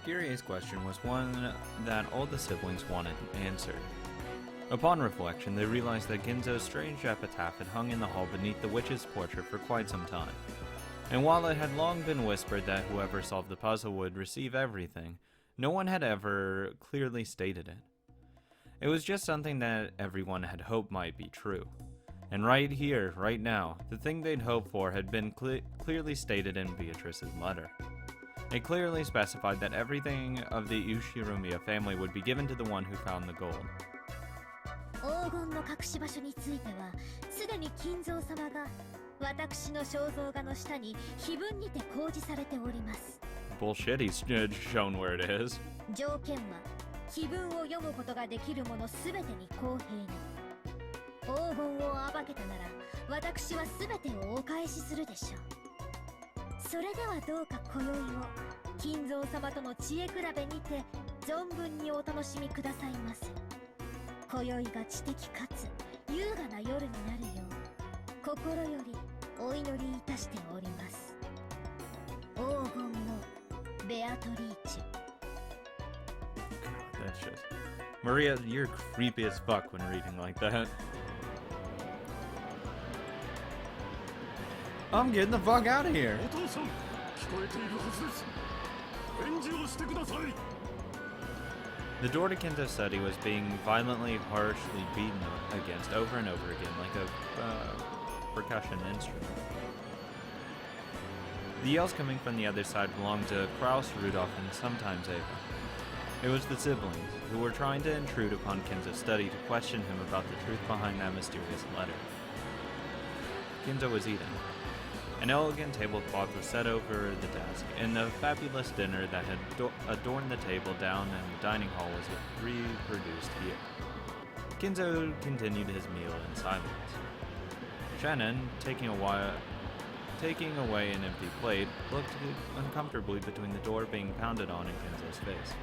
Kirie's question was one that all the siblings wanted answered. Upon reflection, they realized that Ginzo's strange epitaph had hung in the hall beneath the witch's portrait for quite some time. And while it had long been whispered that whoever solved the puzzle would receive everything, no one had ever clearly stated it. It was just something that everyone had hoped might be true. And right here, right now, the thing they'd hoped for had been clearly stated in Beatrice's letter. It clearly specified that everything of the Ushiromiya family would be given to the one who found the gold. 黄金の隠し場所については、すでに金蔵様が私の肖像画の下に碑文にて公示されております。Bullshit, he's shown where it is. 条件は、碑文を読むことができる者すべてに公平に。黄金を暴けたなら、私はすべてをお返しするでしょう。それではどうか今宵を金蔵様との知恵比べにて存分にお楽しみくださいませ。今宵が知的かつ優雅な夜になるよう心よりお祈りいたしております。黄金のベアトリーチェ。 That's just... Maria, you're creepy as fuck when reading like that. I'm getting the fuck out of here. The door to Kinzo's study was being violently, harshly beaten against over and over again, like a percussion instrument. The yells coming from the other side belonged to Kraus, Rudolph, and sometimes Ava. It was the siblings, who were trying to intrude upon Kinzo's study to question him about the truth behind that mysterious letter. Kinzo was eating. An elegant tablecloth was set over the desk, and the fabulous dinner that had adorned the table down in the dining hall was reproduced here. Kinzo continued his meal in silence. Shannon, taking away an empty plate, looked uncomfortably between the door being pounded on and Kinzo's face.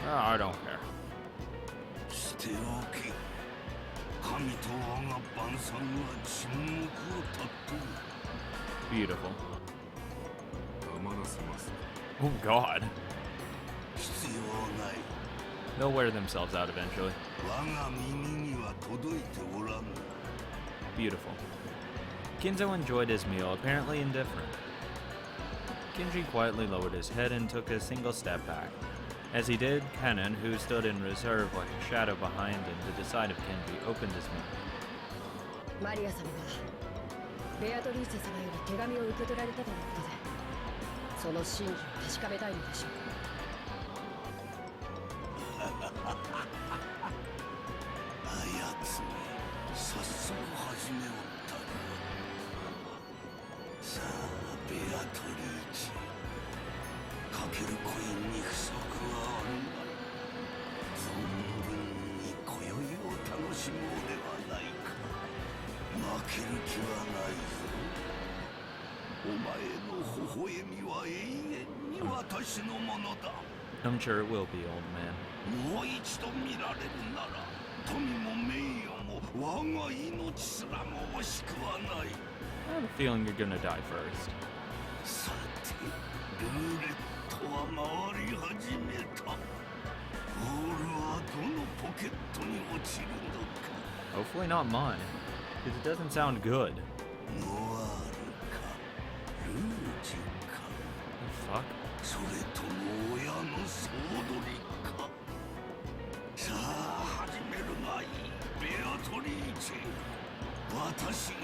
Oh, I don't care. Beautiful. Oh god. They'll wear themselves out eventually. Beautiful. Kinzo enjoyed his meal, apparently indifferent. Kinji quietly lowered his head and took a single step back. As he did, Kennen, who stood in reserve like a shadow behind him to the side of Kinji, opened his mouth. Maria 様がベアトリーチェ様より手紙を受け取られたとのことで、その真偽を確かめたいのでしょう。あやつめ、早速始めおったな。さあ、ベアトリーチェ。かけるコインに不足はあるが、存分に今宵を楽しもうではないか。負ける気はないぞ。お前の微笑みは永遠に私のものだ。I'm sure it will be, old man. もう一度見られるなら、富も名誉も我が命すらも惜しくはない。I have a feeling you're gonna die first. さて、ルーレットは回り始めた。ボールはどのポケットに落ちるのか。Hopefully not mine, because it doesn't sound good. ノワールか、ルージュか。Fuck? それとも親の総取りか。さあ始めるがいい、ベアトリーチェ。私が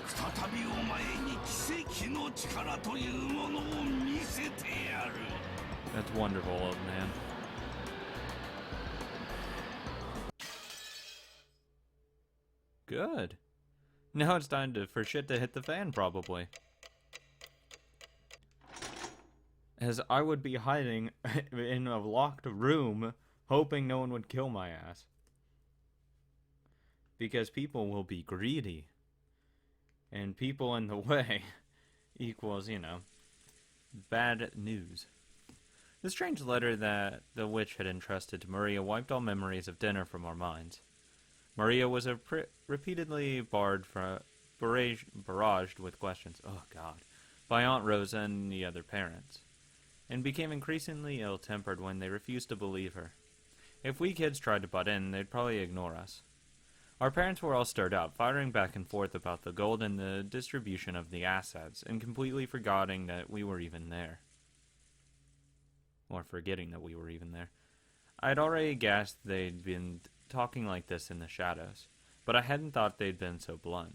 再びお前に奇跡の力というものを見せてやる。That's wonderful, old man. Good. Now it's time for shit to hit the fan, probably. As I would be hiding in a locked room, hoping no one would kill my ass. Because people will be greedy. And people in the way equals, you know, bad news. The strange letter that the witch had entrusted to Maria wiped all memories of dinner from our minds. Maria was repeatedly barraged with questions. Oh, God. by Aunt Rosa and the other parents, and became increasingly ill-tempered when they refused to believe her. If we kids tried to butt in, they'd probably ignore us. Our parents were all stirred up, firing back and forth about the gold and the distribution of the assets, and completely forgetting that we were even there. Or forgetting that we were even there. I'd already guessed they'd been talking like this in the shadows, but I hadn't thought they'd be so blunt.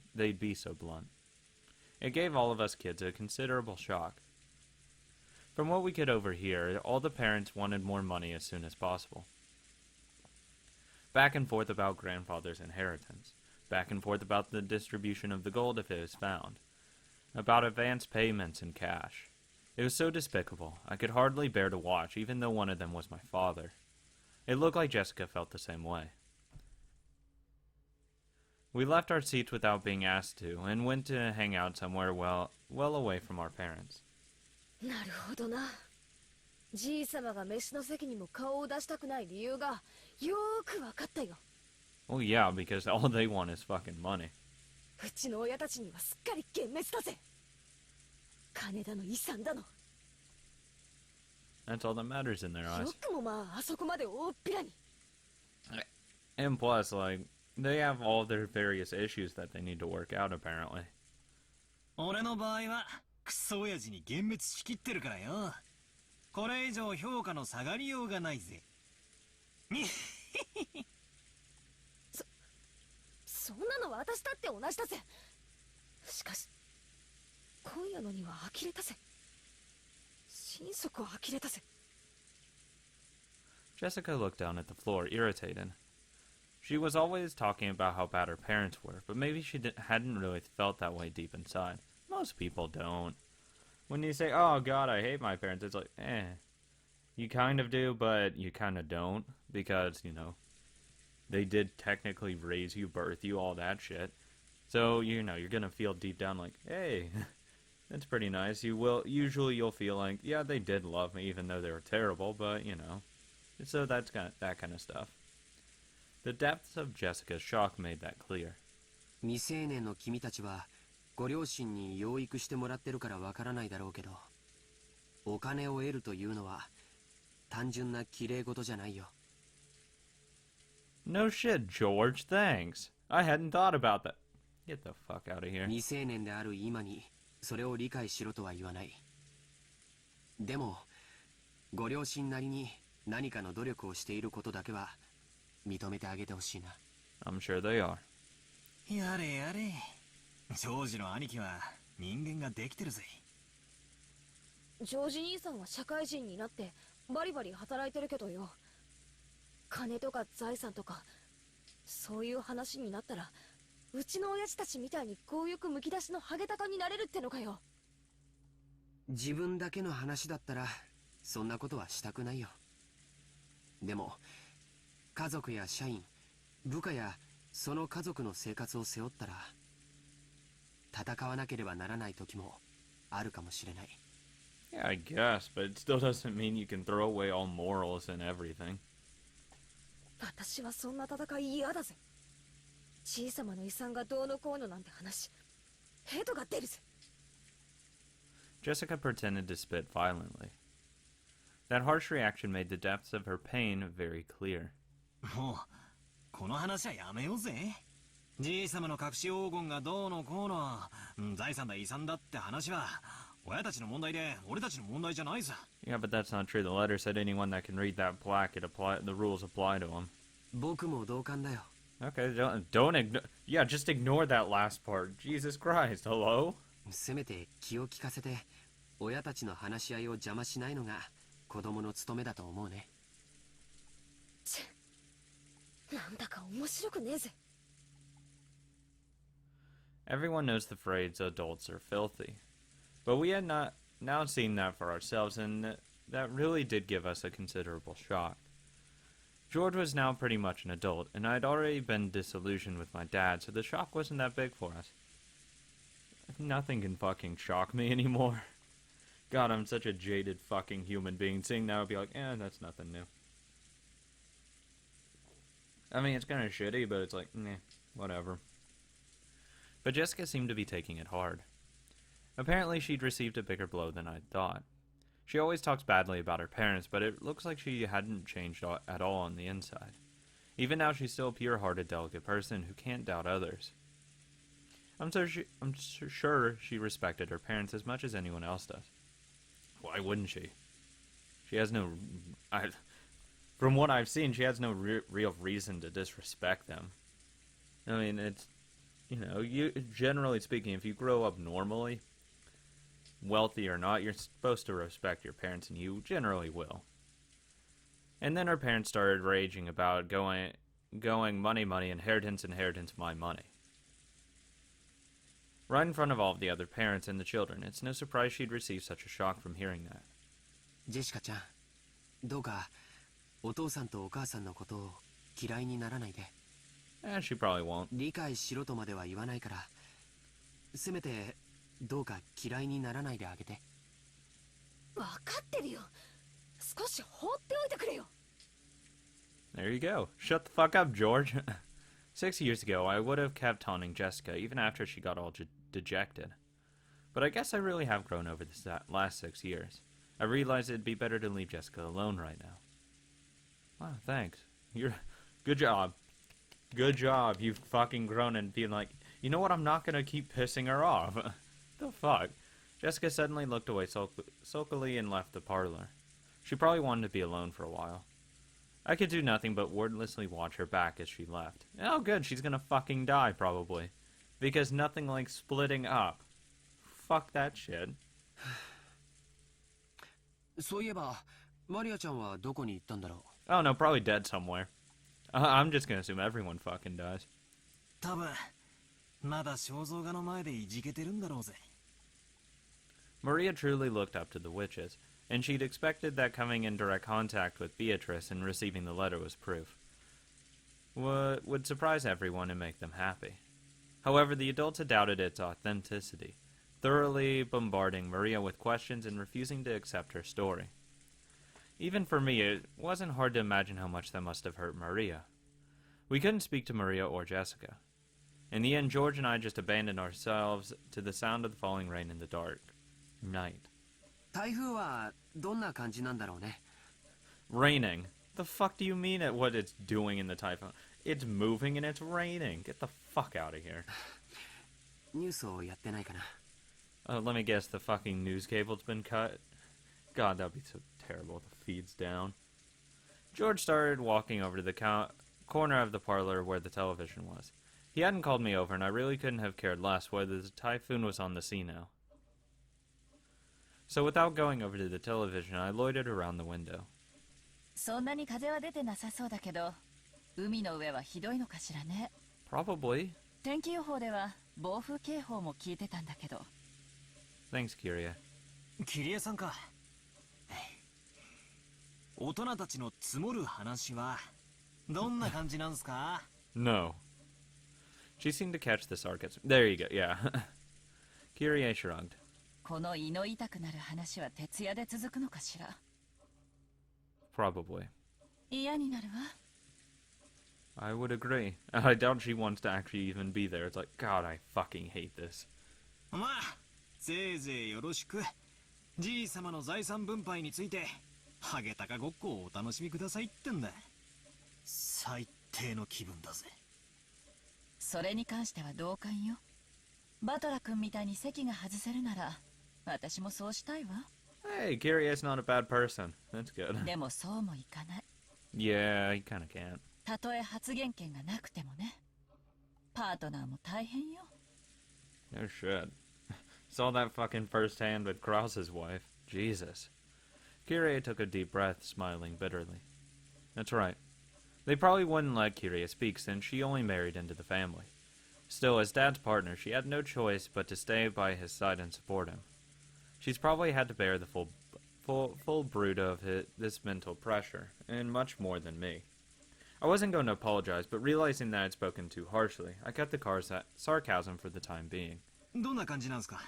It gave all of us kids a considerable shock. From what we could overhear, all the parents wanted more money as soon as possible. Back and forth about grandfather's inheritance. Back and forth about the distribution of the gold if it was found. About advance payments in cash. It was so despicable. I could hardly bear to watch, even though one of them was my father. It looked like Jessica felt the same way. We left our seats without being asked to, and went to hang out somewhere well away from our parents. なるほどな。じいさまが飯の席にも顔を出したくない理由がよーくわかったよ。Oh yeah, because all they want is fucking money. うちの親たちにはすっかり幻滅だぜ。金だの遺産だの。That's all that matters in their eyes. よくもまああそこまで大っぴらに。And plus, like, they have all their various issues that they need to work out, apparently. 俺の場合はクソ親父に幻滅しきってるからよ。これ以上評価の下がりようがないぜ。そんなの私だって同じだぜ。しかし今夜のには呆れたぜ。心底呆れたぜ。Jessica looked down at the floor, irritated. She was always talking about how bad her parents were, but maybe she hadn't really felt that way deep inside. Most people don't. When you say, oh god, I hate my parents, it's like, you kind of do, but you kind of don't, because, you know, they did technically raise you, birth you, all that shit. So, you know, you're gonna feel deep down like, hey, that's pretty nice. Usually you'll feel like, yeah, they did love me, even though they were terrible, but, you know, so that's that kind of stuff. The depths of Jessica's shock made that clear. 未成年の君たちはご両親に養育してもらってるからわからないだろうけど、お金を得るというのは単純な綺麗事じゃないよ。No shit, George, thanks. I hadn't thought about that. Get the fuck out of here. 未成年である今にそれを理解しろとは言わない。でもご両親なりに何かの努力をしていることだけは認めてあげてほしいな。I'm sure they are. やれやれ。ジョージの兄貴は人間ができてるぜ。ジョージ兄さんは社会人になってバリバリ働いてるけどよ。金とか財産とかそういう話になったら、うちの親父たちみたいに強欲むき出しのハゲタカになれるってのかよ。自分だけの話だったらそんなことはしたくないよ。でも家族や社員、部下やその家族の生活を背負ったら戦わなければならない時もあるかもしれない。Yeah, I guess, but it still doesn't mean you can throw away all morals and everything. 私はそんな戦い嫌だぜ。小さまの遺産がどうのこうのなんて話、ヘドが出るぜ。Jessica pretended to spit violently. That harsh reaction made the depths of her pain very clear. もうこの話はやめようぜ。じいさまの隠し黄金がどうのこうの、財産だ遺産だって話は親たちの問題で俺たちの問題じゃないさ。Yeah, but that's not true. The letter said anyone that can read that plaque, the rules apply to them. 僕も同感だよ。Okay, yeah, just ignore that last part. Jesus Christ, hello? せめて気を利かせて親たちの話し合いを邪魔しないのが子供の務めだと思うね。なんだか面白くねえぜ。Everyone knows the phrase adults are filthy. But we had not now seen that for ourselves, and that really did give us a considerable shock. George was now pretty much an adult, and I'd already been disillusioned with my dad, so the shock wasn't that big for us. Nothing can fucking shock me anymore. God, I'm such a jaded fucking human being. Seeing that, I'd be like, that's nothing new. I mean, it's kind of shitty, but it's like, whatever. But Jessica seemed to be taking it hard. Apparently, she'd received a bigger blow than I'd thought. She always talks badly about her parents, but it looks like she hadn't changed at all on the inside. Even now, she's still a pure-hearted, delicate person who can't doubt others. I'm sure she respected her parents as much as anyone else does. Why wouldn't she? She has no... from what I've seen, she has no real reason to disrespect them. I mean, it's... You know, generally speaking, if you grow up normally, wealthy or not, you're supposed to respect your parents, and you generally will. And then her parents started raging about going, money, inheritance, my money. Right in front of all of the other parents and the children, it's no surprise she'd received such a shock from hearing that. ジェシカちゃん、どうかお父さんとお母さんのことを嫌いにならないで。She probably won't. 理解しろとまでは言わないから、せめてどうか嫌いにならないであげて。分かってるよ。少し放っておいてくれよ。There you go. Shut the fuck up, George. 6 years ago, I would have kept taunting Jessica even after she got all dejected. But I guess I really have grown over this last 6 years. I realized it'd be better to leave Jessica alone right now. Wow, thanks. Good job. Good job. You've fucking grown and being like, you know what, I'm not gonna keep pissing her off. The fuck? Jessica suddenly looked away sulkily and left the parlor. She probably wanted to be alone for a while. I could do nothing but wordlessly watch her back as she left. Oh good, she's gonna fucking die, probably. Because nothing like splitting up. Fuck that shit. そういえば、マリアちゃんはどこに行ったんだろう。 Oh no, probably dead somewhere. I'm just gonna assume everyone fucking dies. 多分まだ肖像画の前でいじけてるんだろうぜ。 Maria truly looked up to the witches, and she'd expected that coming in direct contact with Beatrice and receiving the letter was proof. Would surprise everyone and make them happy. However, the adults had doubted its authenticity, thoroughly bombarding Maria with questions and refusing to accept her story. Even for me, it wasn't hard to imagine how much that must have hurt Maria. We couldn't speak to Maria or Jessica. In the end, George and I just abandoned ourselves to the sound of the falling rain in the dark night. 台風はどんな感じなんだろうね。 Raining? The fuck do you mean at what it's doing in the typhoon? It's moving and it's raining. Get the fuck out of here. ニュースをやってないかな。Let me guess, the fucking news cable's been cut? God, that'd be so terrible if the feed's down. George started walking over to the corner of the parlor where the television was. He hadn't called me over, and I really couldn't have cared less whether the typhoon was on the sea now. So without going over to the television, I loitered around the window. そんなに風は出てなさそうだけど、海の上はひどいのかしらね。 Probably. 天気予報では暴風警報も聞いてたんだけど。 Thanks, Kyria. キリエさんか。大人たちの積もる話はどんな感じなんすか？ No. She seemed to catch the sarcasm. There you go, yeah. Kyrie shrugged. この胃の痛くなる話は徹夜で続くのかしら。 Probably. 嫌になるわ。 I would agree. I doubt she wants to actually even be there. It's like, God, I fucking hate this. まあ、せいぜいよろしく。じい様の財産分配について、ハゲタカごっこをお楽しみくださいってんだ。最低の気分だぜ。それに関しては同感よ。バトラ君みたいに席が外せるなら、私もそうしたいわ。 Hey, Kyrie's not a bad person. That's good. でもそうもいかない。 Yeah, he kinda can't. たとえ発言権がなくてもね。パートナーも大変よ。 No shit. Saw that fucking firsthand with Krause's wife. Jesus. Kyrie took a deep breath, smiling bitterly. That's right. They probably wouldn't let Kyrie speak since she only married into the family. Still, as Dad's partner, she had no choice but to stay by his side and support him. She's probably had to bear the full brood of this mental pressure, and much more than me. I wasn't going to apologize, but realizing that I'd spoken too harshly, I cut the sarcasm for the time being. どんな感じなんすか？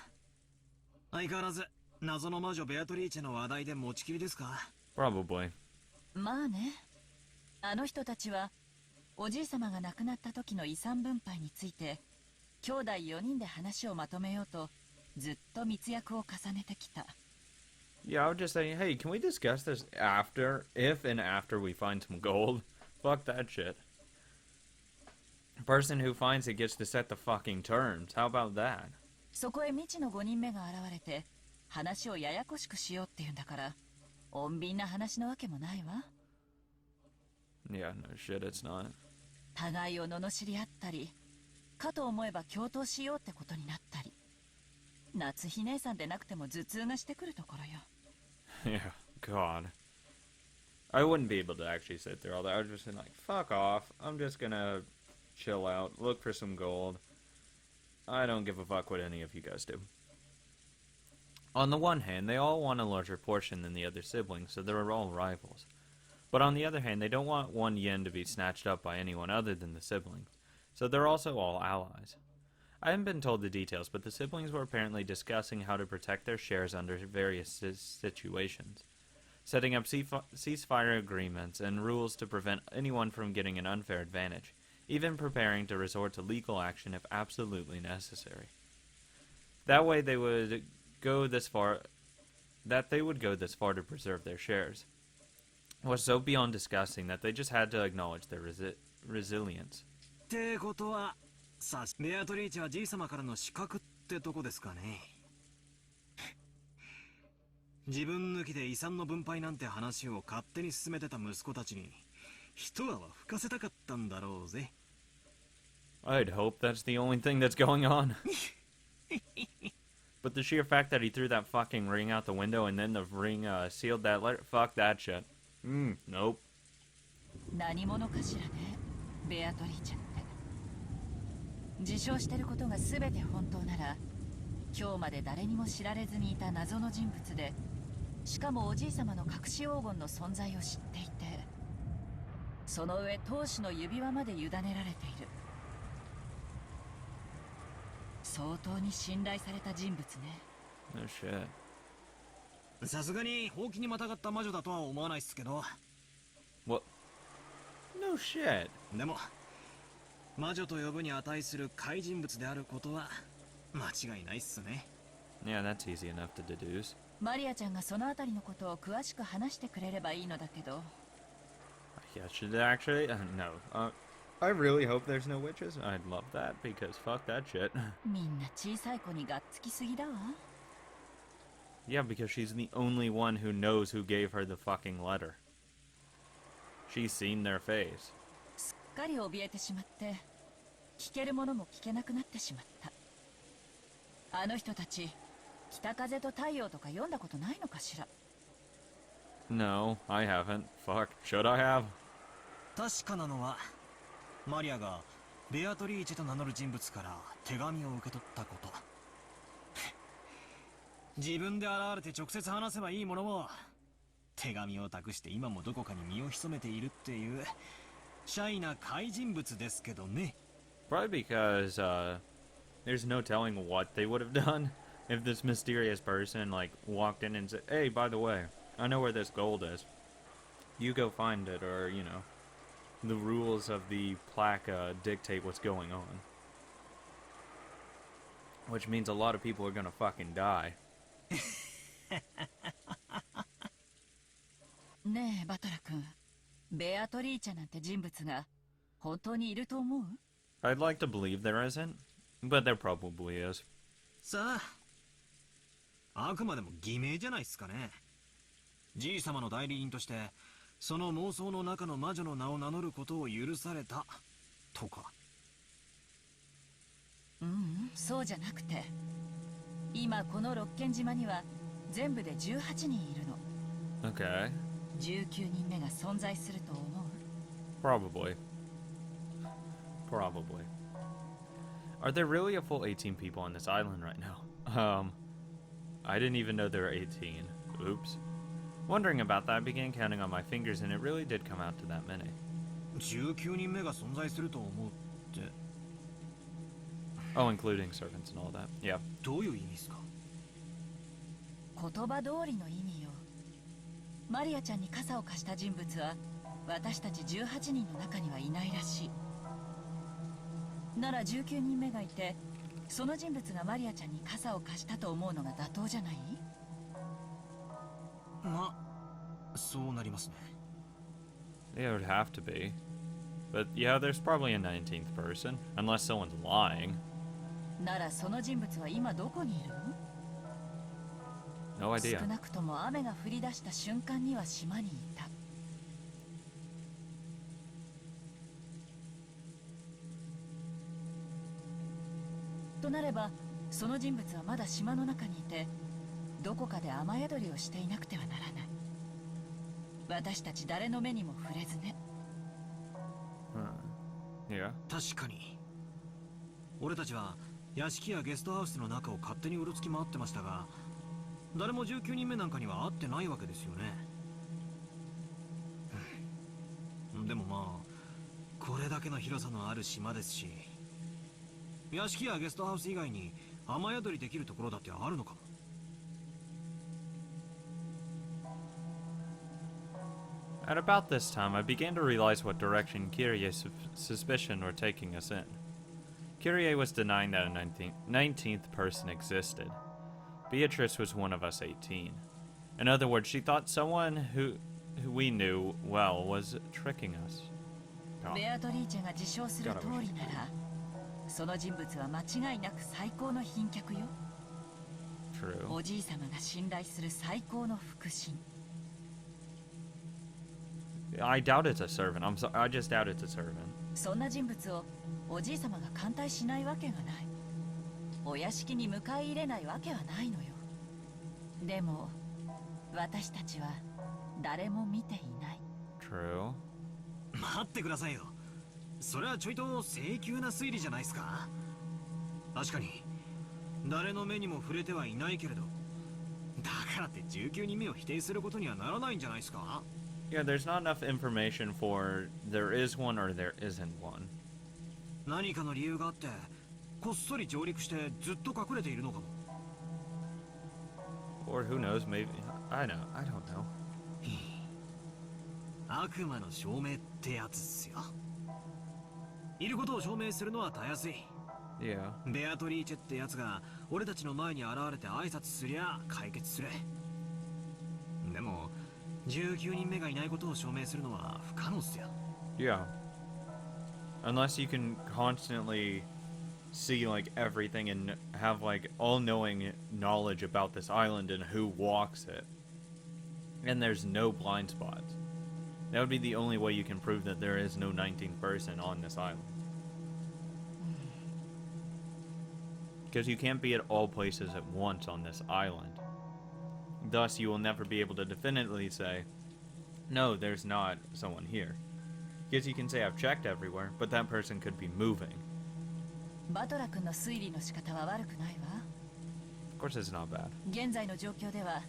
相変わらず謎の魔女ベアトリーチェの話題で持ちきりですか？ Probably. まあね。あの人たちはおじい様が亡くなった時の遺産分配について兄弟4人で話をまとめようとずっと密約を重ねてきた。 Yeah, I would just say, hey, can we discuss this after, if and after we find some gold? Fuck that shit. The person who finds it gets to set the fucking terms. How about that? そこへ未知の5人目が現れて話をややこしくしようっていうんだから、穏便な話のわけもないわ。 Yeah, no shit, it's not. 互いを罵り合ったり、かと思えば共闘しようってことになったり、夏日姉さんでなくても頭痛がしてくるところよ。Yeah, God. I wouldn't be able to actually sit through all that. I would just be like, fuck off. I'm just gonna chill out, look for some gold. I don't give a fuck what any of you guys do. On the one hand, they all want a larger portion than the other siblings, so they're all rivals. But on the other hand, they don't want one yen to be snatched up by anyone other than the siblings, so they're also all allies. I haven't been told the details, but the siblings were apparently discussing how to protect their shares under various situations, setting up ceasefire agreements and rules to prevent anyone from getting an unfair advantage, even preparing to resort to legal action if absolutely necessary. That way they would go this far to preserve their shares was so beyond disgusting that they just had to acknowledge their resilience. ってことはさあ、ベアトリーチはじい様からの資格ってとこですかね。自分抜きで遺産の分配なんて話を勝手に進めてた息子たちに一泡吹かせたかったんだろうぜ。I'd hope that's the only thing that's going on. But the sheer fact that he threw that fucking ring out the window and then the ring sealed that letter, fuck that shit. Nope. 何者かしらね、ベアトリーチェって。自称してることが全て本当なら、今日まで誰にも知られずにいた謎の人物で、しかもおじい様の隠し黄金の存在を知っていて、その上当主の指輪まで委ねられている。相当に信頼された人物ね。No shit. さすがにほうきにまたがった魔女だとは思わないっすけど。What? No shit. でも魔女と呼ぶに値する怪人物であることは間違いないっすね。Yeah, that's easy enough to deduce. マリアちゃんがそのあたりのことを詳しく話してくれればいいのだけど。Yeah, should it actually? No. I really hope there's no witches. I'd love that because fuck that shit. みんな小さい子にがっつきすぎだわ。Yeah, because she's the only one who knows who gave her the fucking letter. She's seen their face. すっかり怯えてしまって、聞けるものも聞けなくなってしまった。あの人たち、北風と太陽とか読んだことないのかしら。No, I haven't. Fuck, should I have? 確かなのはマリアがベアトリーチェと名乗る人物から手紙を受け取ったこと。自分で現れて直接話せばいいものを、手紙を託して今もどこかに身を潜めているっていうシャイな怪人物ですけどね。Probably because there's no telling what they would have done if this mysterious person like walked in and said, "Hey, by the way, I know where this gold is. You go find it," or you know, the rules of the plaque dictate what's going on. Which means a lot of people are gonna fucking die. ねえバトラ君、ベアトリーチェなんて人物が本当にいると思う？ I'd like to believe there isn't, but there probably is. さあ、あくまでも偽名じゃないっすかね。じい様の代理人としてその妄想の中の魔女の名を名乗ることを許されたとか。そうじゃなくて、今この六軒島には全部で18人いるの。 Okay. 19人目が存在すると思う？ Probably. Are there really a full 18 people on this island right now? I didn't even know there were 18. Oops. Wondering about that, I began counting on my fingers, and it really did come out to that many. 19人目が存在すると思うって。 Oh, including servants and all that. Yeah. どういう意味ですか？言葉通りの意味よ。マリアちゃんに傘を貸した人物は私たち18人の中にはいないらしい。なら19人目がいて、その人物がマリアちゃんに傘を貸したと思うのが妥当じゃない？ま、そうなりますね。Yeah, it would have to be. But yeah, there's probably a 19th person, unless someone's lying. ならその人物は今どこにいるの？ No idea. 少なくとも雨が降り出した瞬間には島にいた。となればその人物はまだ島の中にいて、どこかで雨宿りをしていなくてはならない。私たち誰の目にも触れずね。Yeah. 確かに俺たちは屋敷やゲストハウスの中を勝手にうろつき回ってましたが、誰も19人目なんかには会ってないわけですよね。でもまあこれだけの広さのある島ですし、屋敷やゲストハウス以外に雨宿りできるところだってあるのかも。At about this time, I began to realize what direction Kyrie's suspicion were taking us in. Kyrie was denying that a 19th person existed. Beatrice was one of us 18. In other words, she thought someone who we knew well was tricking us. ベアトリーチェが自称する通りなら、その人物は間違いなく最高の賓客よ。True. おじい様が信頼する最高の腹心。I doubt it's a servant. I just doubt it's a servant. そんな人物をおじい様が歓待しないわけがない。お屋敷に迎え入れないわけはないのよ。でも私たちは誰も見ていない。 True. 待ってくださいよ。それはちょいと請求な推理じゃないですか。確かに誰の目にも触れてはいないけれど、だからって19人目を否定することにはならないんじゃないですか。Yeah, there's not enough information for there is one or there isn't one. 何かの理由があってこっそり上陸してずっと隠れているのかも。 Or who knows, maybe. I don't know. 悪魔の証明ってやつっすよ。いることを証明するのはたやすい。 Yeah. ベアトリーチェってやつが俺たちの前に現れて挨拶すりゃ解決する。でも19人目がいないことを証明するのは不可能っすよ。 Yeah. Unless you can constantly see like everything and have like all-knowing knowledge about this island and who walks it. And there's no blind spots. That would be the only way you can prove that there is no 19th person on this island. Because you can't be at all places at once on this island. Thus, you will never be able to definitively say, no, there's not someone here. Because you can say, I've checked everywhere, but that person could be moving. バトラ君の推理の仕方は悪くないわ。 Of course, it's not bad. 現在の状況では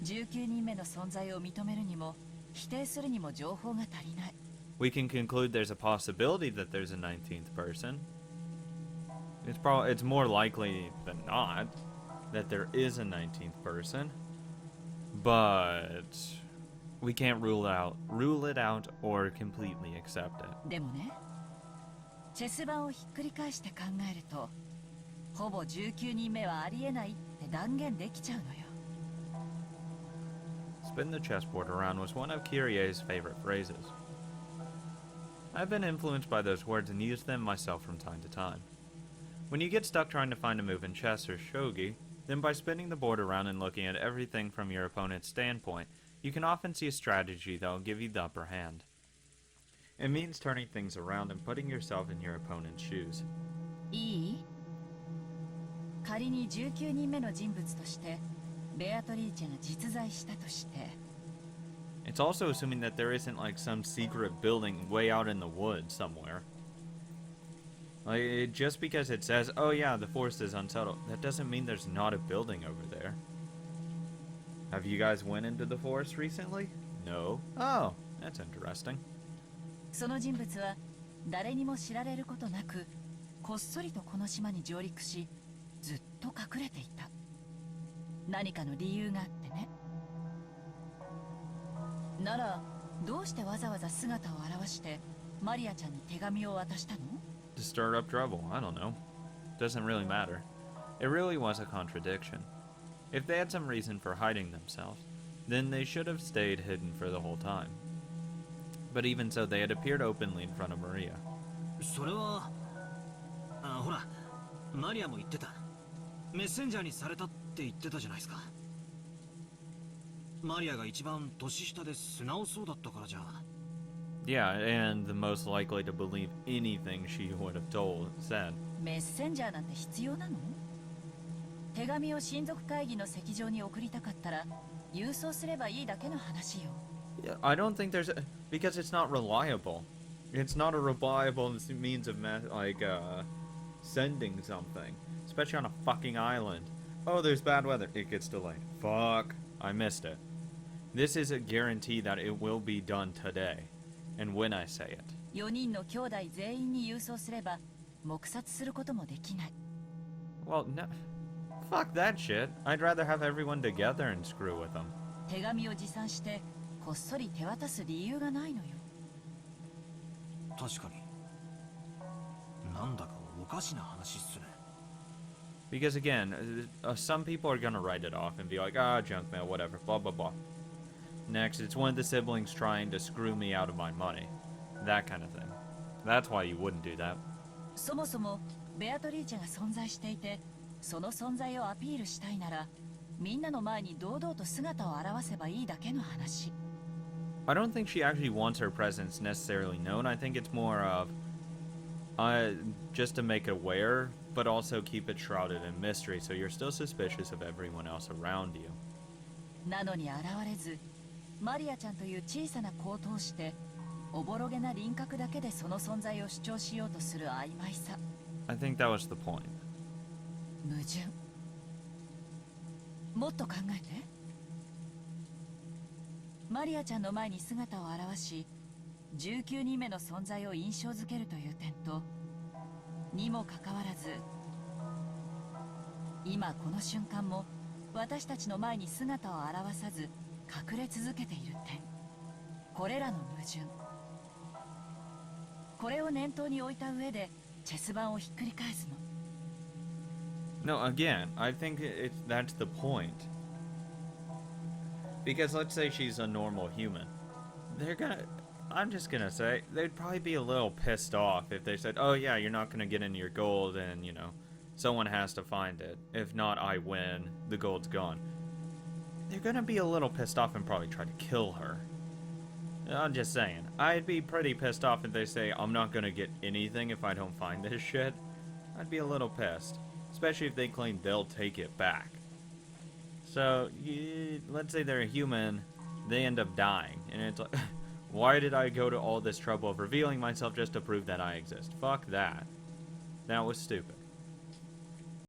19人目の存在を認めるにも否定するにも情報が足りない。 We can conclude there's a possibility that there's a 19th person. It's more likely than not that there is a 19th person. But we can't rule it out or completely accept it. でもね、チェス盤をひっくり返して考えると、ほぼ19人目はありえないって断言できちゃうのよ。 Spin the chessboard around was one of Kyrie's favorite phrases. I've been influenced by those words and used them myself from time to time. When you get stuck trying to find a move in chess or shogi, then by spinning the board around and looking at everything from your opponent's standpoint, you can often see a strategy that will give you the upper hand. It means turning things around and putting yourself in your opponent's shoes. いい？仮に19人目の人物としてベアトリーチェが実在したとして、 It's also assuming that there isn't like some secret building way out in the woods somewhere. Like, just because it says, oh yeah, the forest is unsettled, that doesn't mean there's not a building over there. Have you guys went into the forest recently? No? Oh, that's interesting. その人物は誰にも知られることなくこっそりとこの島に上陸しずっと隠れていた。何かの理由があってね。ならどうしてわざわざ姿を現してマリアちゃんに手紙を渡したの？ To stir up trouble, I don't know. Doesn't really matter. It really was a contradiction. If they had some reason for hiding themselves, then they should have stayed hidden for the whole time. But even so, they had appeared openly in front of Maria. それはほらマリアも言ってた。メッセンジャーにされたって言ってたじゃないですか。マリアが一番年下で素直そうだったからじゃ。Yeah, and the most likely to believe anything she would have said. メッセンジャーなんて必要なの？手紙を親族会議の席上に送りたかったら郵送すればいいだけの話よ。Yeah, I don't think there's because it's not reliable. It's not a reliable means of sending something, especially on a fucking island. Oh, there's bad weather. It gets delayed. Fuck, I missed it. This is a guarantee that it will be done today, and when I say it. 4人の兄弟全員に郵送すれば黙殺することもできない。Well, no. Fuck that shit. I'd rather have everyone together and screw with them. 手紙を持参してこっそり手渡す理由がないのよ。確かに。なんだかおかしな話っすね。Because again, some people are gonna write it off and be like, ah, junk mail, whatever, blah blah blah. Next, it's one of the siblings trying to screw me out of my money. That kind of thing. That's why you wouldn't do that. そもそもベアトリーチェが存在していて、その存在をアピールしたいなら、みんなの前に堂々と姿を現せばいいだけの話。I don't think she actually wants her presence necessarily known. I think it's more of just to make it aware, but also keep it shrouded in mystery, so you're still suspicious of everyone else around you. なのに現れず、マリアちゃんという小さな子を通して、おぼろげな輪郭だけでその存在を主張しようとする曖昧さ。I think that was the point. 矛盾。もっと考えて。マリアちゃんの前に姿を現し、19人目の存在を印象づけるという点と、にもかかわらず、今この瞬間も私たちの前に姿を現さず隠れ続けている点、これらの矛盾、これを念頭に置いた上でチェス盤をひっくり返すの。No, again, I think that's the point. Because let's say she's a normal human. I'm just gonna say, they'd probably be a little pissed off if they said, oh yeah, you're not gonna get into your gold and, you know, someone has to find it. If not, I win. The gold's gone. They're gonna be a little pissed off and probably try to kill her. I'm just saying. I'd be pretty pissed off if they say, I'm not gonna get anything if I don't find this shit. I'd be a little pissed. Especially if they claim they'll take it back. So, let's say they're a human, they end up dying. And it's like, why did I go to all this trouble of revealing myself just to prove that I exist? Fuck that. That was stupid.